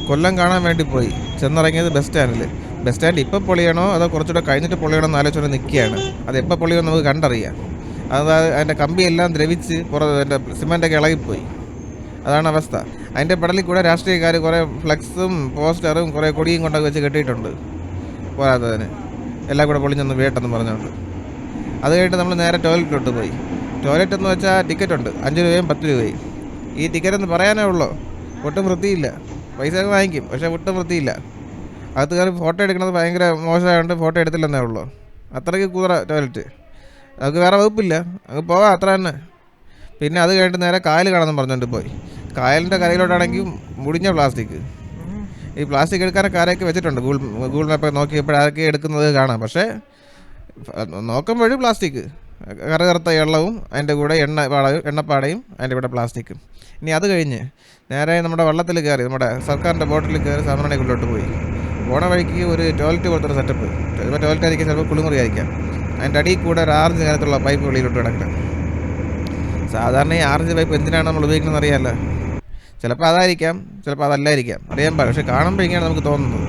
കൊല്ലം കാണാൻ വേണ്ടി പോയി. ചെന്നിറങ്ങിയത് ബസ് സ്റ്റാൻഡിൽ. ബസ് സ്റ്റാൻഡ് ഇപ്പം പൊളിയണോ അതോ കുറച്ചുകൂടെ കഴിഞ്ഞിട്ട് പൊളിയണോ എന്ന് ആലോചിച്ചുകൊണ്ട് നിൽക്കുകയാണ്. അത് എപ്പോൾ പൊളിയുമെന്ന് നമുക്ക് കണ്ടറിയാം. അതായത് അതിൻ്റെ കമ്പിയെല്ലാം ദ്രവിച്ച് അതിൻ്റെ സിമെൻറ്റൊക്കെ ഇളകിപ്പോയി. അതാണ് അവസ്ഥ. അതിൻ്റെ പടലിൽ കൂടെ രാഷ്ട്രീയക്കാർ കുറേ ഫ്ലെക്സും പോസ്റ്ററും കുറേ കൊടിയും കൊണ്ടൊക്കെ വെച്ച് കെട്ടിയിട്ടുണ്ട്. പോരാത്തതിന് എല്ലാം കൂടെ പൊളിഞ്ഞൊന്ന് വീട്ടെന്ന് പറഞ്ഞുകൊണ്ട്. അത് കഴിഞ്ഞിട്ട് നമ്മൾ നേരെ ടോയ്ലറ്റിലോട്ട് പോയി. ടോയ്ലറ്റ് എന്ന് വെച്ചാൽ ടിക്കറ്റ് ഉണ്ട്, 5 രൂപയും 10 രൂപയും. ഈ ടിക്കറ്റ് എന്ന് പറയാനേ ഉള്ളൂ, ഒട്ടും വൃത്തിയില്ല. പൈസ ഒക്കെ വാങ്ങിക്കും, പക്ഷേ ഒട്ടും വൃത്തിയില്ല. അകത്ത് കയറി ഫോട്ടോ എടുക്കുന്നത് ഭയങ്കര മോശമായതുകൊണ്ട് ഫോട്ടോ എടുത്തില്ലെന്നേ ഉള്ളൂ. അത്രയ്ക്ക് കൂറ ടോയ്ലറ്റ്. നമുക്ക് വേറെ വകുപ്പില്ല, അങ്ങ് പോവാം, അത്ര തന്നെ. പിന്നെ അത് കഴിഞ്ഞിട്ട് നേരെ കായൽ കാണാമെന്ന് പറഞ്ഞുകൊണ്ട് പോയി. കായലിൻ്റെ കരയിലോട്ടാണെങ്കിൽ മുടിഞ്ഞ പ്ലാസ്റ്റിക്. ഈ പ്ലാസ്റ്റിക് എടുക്കാനൊക്കെ ആരെയൊക്കെ വെച്ചിട്ടുണ്ട്. ഗൂഗിൾ മാപ്പൊക്കെ നോക്കിയപ്പോൾ ആരൊക്കെ എടുക്കുന്നത് കാണാം. പക്ഷേ നോക്കുമ്പോഴും പ്ലാസ്റ്റിക്, കറുകറുത്ത വെള്ളവും അതിൻ്റെ കൂടെ എണ്ണപ്പാടയും അതിൻ്റെ കൂടെ പ്ലാസ്റ്റിക്കും. ഇനി അത് കഴിഞ്ഞ് നേരെ നമ്മുടെ വള്ളത്തിൽ കയറി, നമ്മുടെ സർക്കാരിൻ്റെ ബോട്ടിൽ കയറി സാമരണക്കുള്ളിലോട്ട് പോയി. പോണ വഴിക്ക് ഒരു ടോയ്ലറ്റ് പോലത്തെ സെറ്റപ്പ്. ചിലപ്പോൾ ടോയ്ലറ്റ് ആയിരിക്കും, ചിലപ്പോൾ കുളിമുറി ആയിരിക്കാം. അതിൻ്റെ അടിയിൽ കൂടെ ഒരു 6 കനത്തുള്ള പൈപ്പ് വെളിയിലോട്ട് കിടക്കണം. സാധാരണ ഈ 6 പൈപ്പ് എന്തിനാണ് നമ്മൾ ഉപയോഗിക്കുന്നത് അറിയാമല്ലോ. ചിലപ്പോൾ അതായിരിക്കാം, ചിലപ്പോൾ അതല്ലായിരിക്കാം, അറിയാൻ പാടില്ല. പക്ഷെ കാണുമ്പോഴേക്കാണ് നമുക്ക് തോന്നുന്നത്.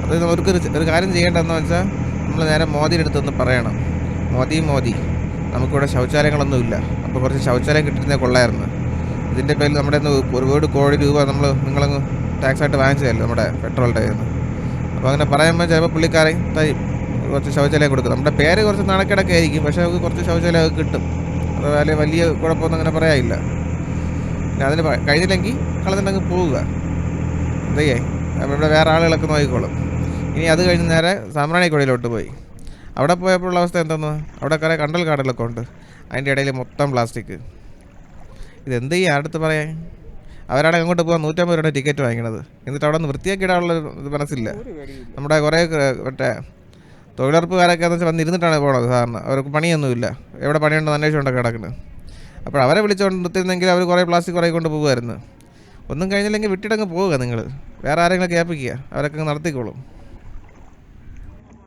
അത് നമുക്കൊരു കാര്യം ചെയ്യേണ്ടതെന്ന് വെച്ചാൽ നമ്മൾ നേരെ മോദിയുടെ അടുത്തൊന്ന് പറയണം, മോദി നമുക്കിവിടെ ശൗചാലയങ്ങളൊന്നുമില്ല, അപ്പോൾ കുറച്ച് ശൗചാലയം കിട്ടുന്നേ കൊള്ളായിരുന്നു. ഇതിൻ്റെ പേരിൽ നമ്മുടെ ഒരുപാട് കോടി രൂപ നിങ്ങളങ്ങ് ടാക്സായിട്ട് വാങ്ങിച്ചതല്ലോ നമ്മുടെ പെട്രോളിൻ്റെ കയ്യിൽ നിന്ന്. അപ്പോൾ അങ്ങനെ പറയുമ്പോൾ ചിലപ്പോൾ പുള്ളിക്കാരെ തരും, കുറച്ച് ശൗചാലയം കൊടുക്കും. നമ്മുടെ പേര് കുറച്ച് നാണക്കേടൊക്കെ ആയിരിക്കും, പക്ഷേ നമുക്ക് കുറച്ച് ശൗചാലയം കിട്ടും. അത് വലിയ കുഴപ്പമൊന്നും അങ്ങനെ പറയാനില്ല. പിന്നെ അതിന് കഴിഞ്ഞില്ലെങ്കിൽ കളഞ്ഞിട്ടങ്ങ് പോവുക. എന്തയ്യേ, ഇവിടെ വേറെ ആളുകളൊക്കെ നോക്കിക്കോളും. ഇനി അത് കഴിഞ്ഞ് നേരെ സാമ്രാണിക്കൊടിയിലോട്ട് പോയി. അവിടെ പോയപ്പോഴുള്ള അവസ്ഥ എന്തെന്ന്, അവിടെ കുറേ കണ്ടൽ കാടുകളൊക്കെ ഉണ്ട്, അതിൻ്റെ ഇടയിൽ മൊത്തം പ്ലാസ്റ്റിക്. ഇതെന്ത് ചെയ്യാൻ അടുത്ത് പറയാൻ. അവരാണ് അങ്ങോട്ട് പോകാൻ 150 രൂപയുടെ ടിക്കറ്റ് വാങ്ങിക്കണത്. എന്നിട്ട് അവിടെ നിന്ന് വൃത്തിയാക്കി ഇടാനുള്ള ഇത് മനസ്സില്ല. നമ്മുടെ കുറേ മറ്റേ തൊഴിലുറപ്പുകാരൊക്കെ എന്ന് വെച്ചാൽ വന്നിരുന്നിട്ടാണ് പോകണത്. സാധാരണ അവർക്ക് പണിയൊന്നുമില്ല, എവിടെ പണിയുണ്ടെന്ന് അന്വേഷിച്ചുകൊണ്ടൊക്കെ കിടക്കുന്നത്. അപ്പോൾ അവരെ വിളിച്ചുകൊണ്ട് നിർത്തിയിരുന്നെങ്കിൽ അവർ കുറേ പ്ലാസ്റ്റിക് കുറേ കൊണ്ട് പോകുമായിരുന്നു. ഒന്നും കഴിഞ്ഞില്ലെങ്കിൽ വിട്ടിട്ടങ്ങ് പോവുക നിങ്ങൾ, വേറെ ആരെങ്കിലും ഏൽപ്പിക്കുക, അവരൊക്കെ നടത്തിക്കോളും.